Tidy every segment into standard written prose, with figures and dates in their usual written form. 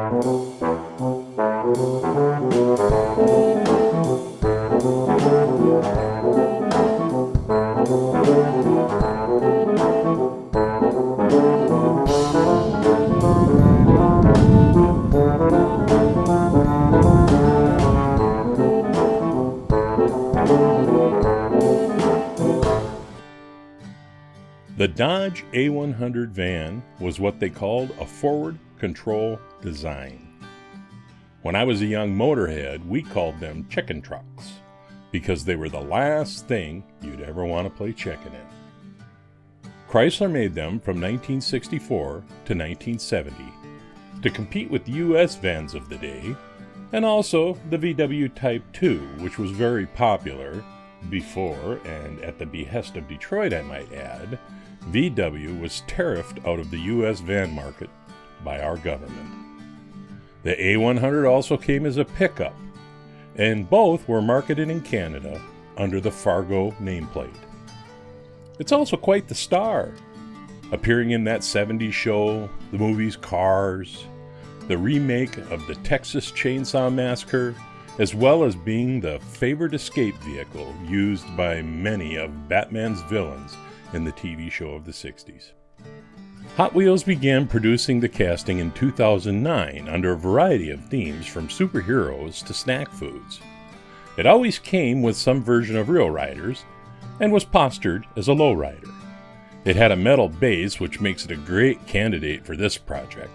The Dodge A100 van was what they called a forward control design. When I was a young motorhead, we called them chicken trucks because they were the last thing you'd ever want to play chicken in. Chrysler made them from 1964 to 1970 to compete with the U.S. vans of the day, and also the VW Type 2, which was very popular before, and at the behest of Detroit I might add. VW was tariffed out of the U.S. van market by our government. The A100 also came as a pickup, and both were marketed in Canada under the Fargo nameplate. It's also quite the star, appearing in that 70s show, the movies Cars, the remake of the Texas Chainsaw Massacre, as well as being the favored escape vehicle used by many of Batman's villains in the TV show of the 60s. Hot Wheels began producing the casting in 2009 under a variety of themes from superheroes to snack foods. It always came with some version of real riders and was postured as a lowrider. It had a metal base, which makes it a great candidate for this project.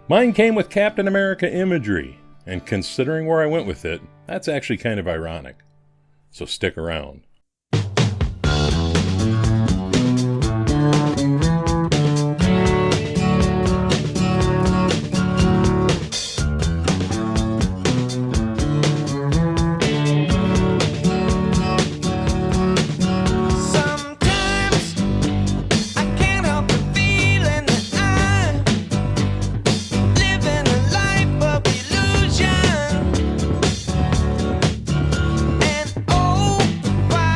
Mine came with Captain America imagery, and considering where I went with it, that's actually kind of ironic. So stick around. Why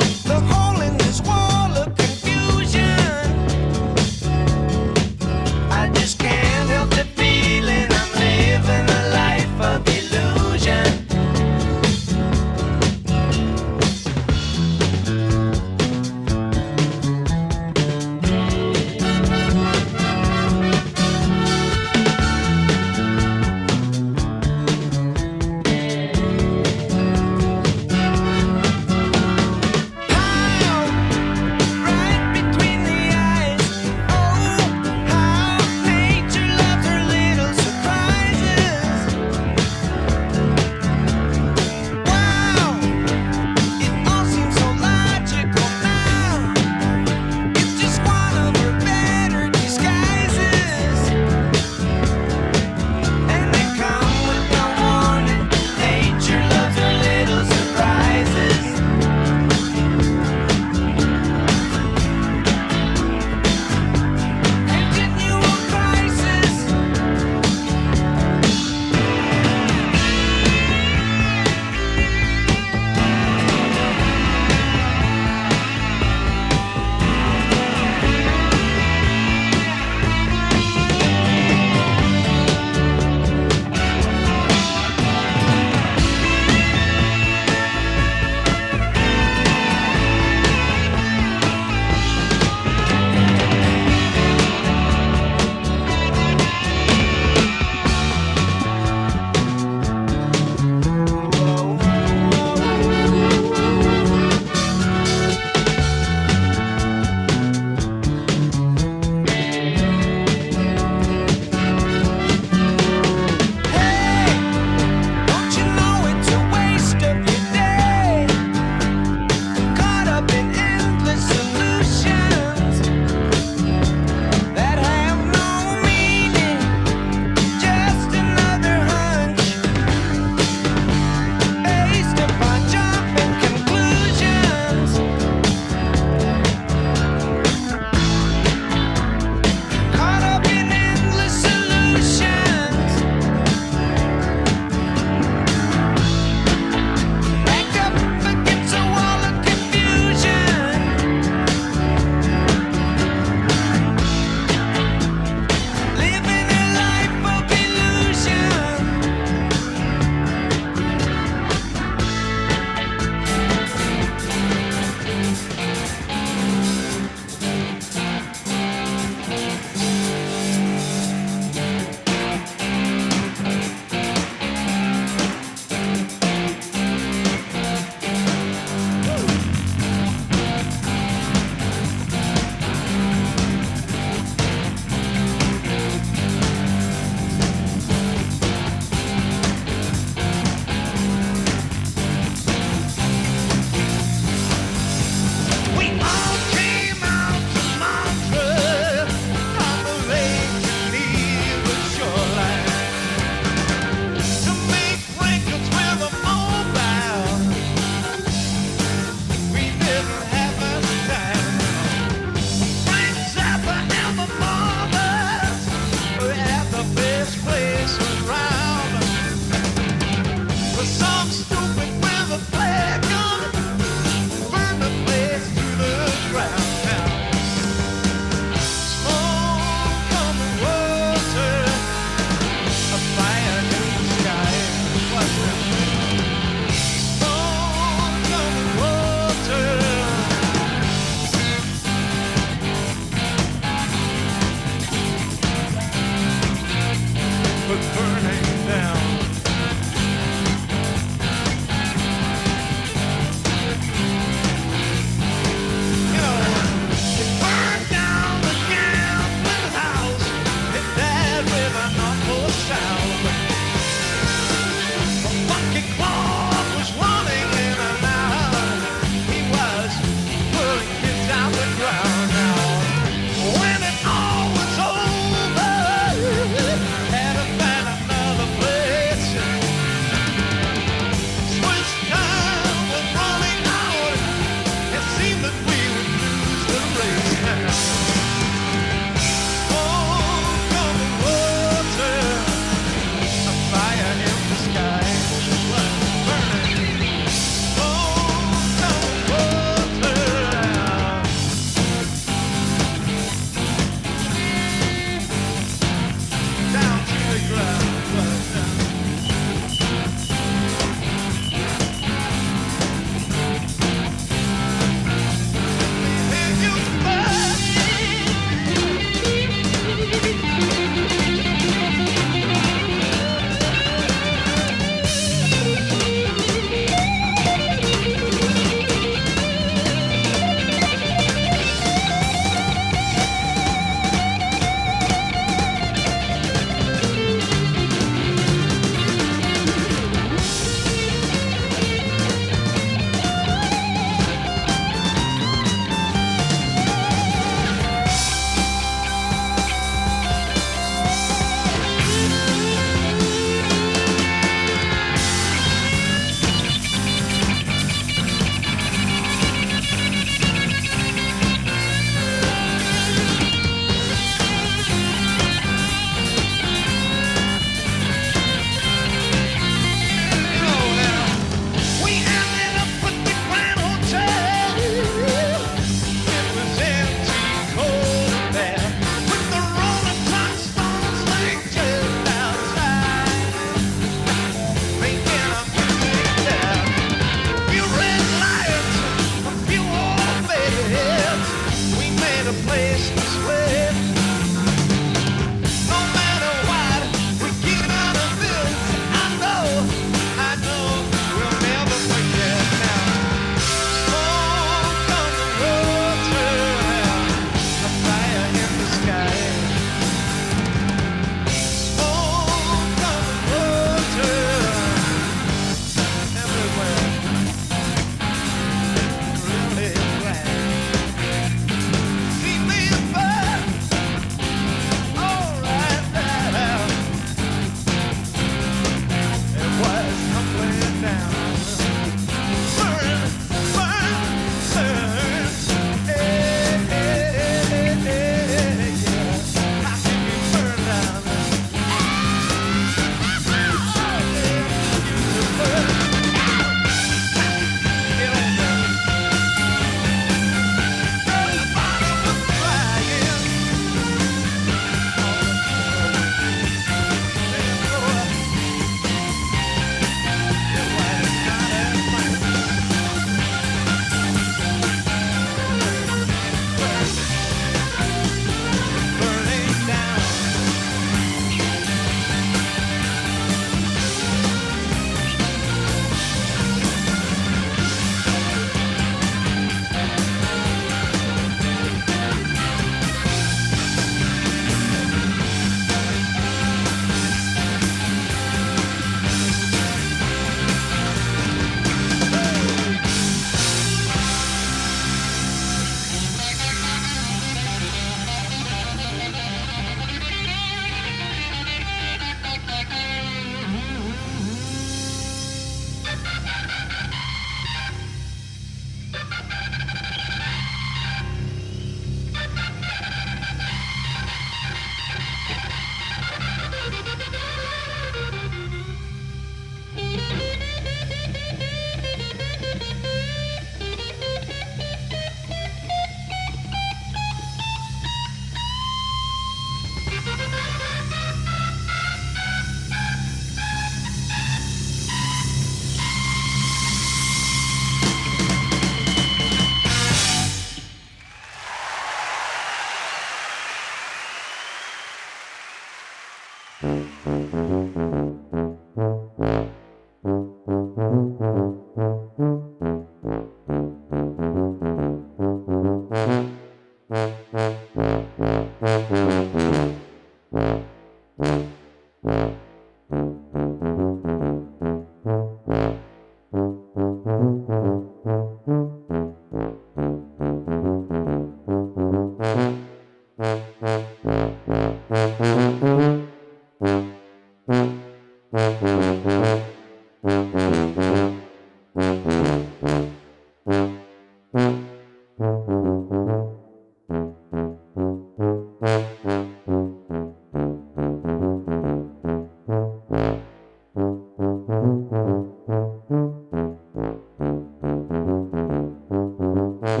Hey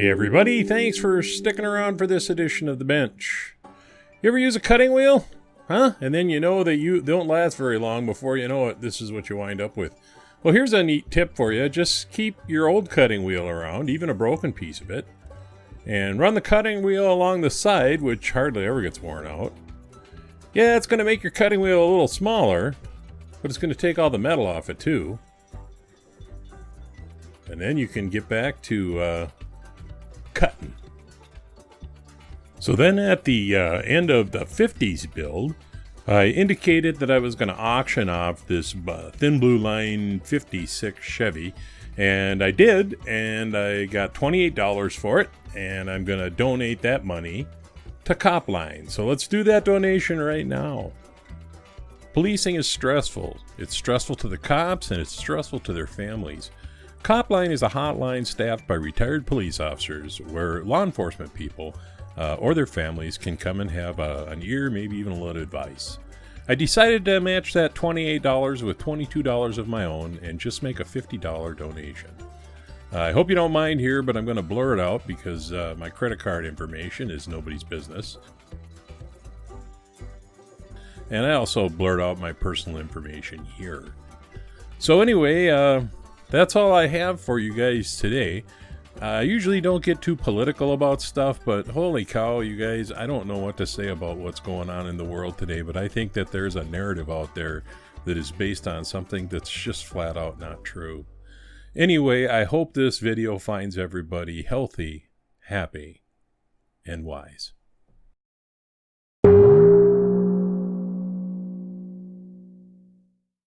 everybody, thanks for sticking around for this edition of The Bench. You ever use a cutting wheel? Huh? And then you know that you don't last very long before you know it, this is what you wind up with. Well, here's a neat tip for you. Just keep your old cutting wheel around, even a broken piece of it, and run the cutting wheel along the side, which hardly ever gets worn out. Yeah, it's going to make your cutting wheel a little smaller, but it's going to take all the metal off it too. And then you can get back to cutting. So then at the end of the 50s build, I indicated that I was going to auction off this Thin Blue Line 56 Chevy, and I did, and I got $28 for it, and I'm going to donate that money to Copline. So let's do that donation right now. Policing is stressful. It's stressful to the cops, and it's stressful to their families. Copline is a hotline staffed by retired police officers where law enforcement people or their families can come and have an ear, maybe even a little advice. I decided to match that $28 with $22 of my own and just make a $50 donation. I hope you don't mind here, but I'm going to blur it out because my credit card information is nobody's business. And I also blurred out my personal information here. So anyway, that's all I have for you guys today. I usually don't get too political about stuff, but holy cow, you guys, I don't know what to say about what's going on in the world today, but I think that there's a narrative out there that is based on something that's just flat out not true. Anyway, I hope this video finds everybody healthy, happy, and wise.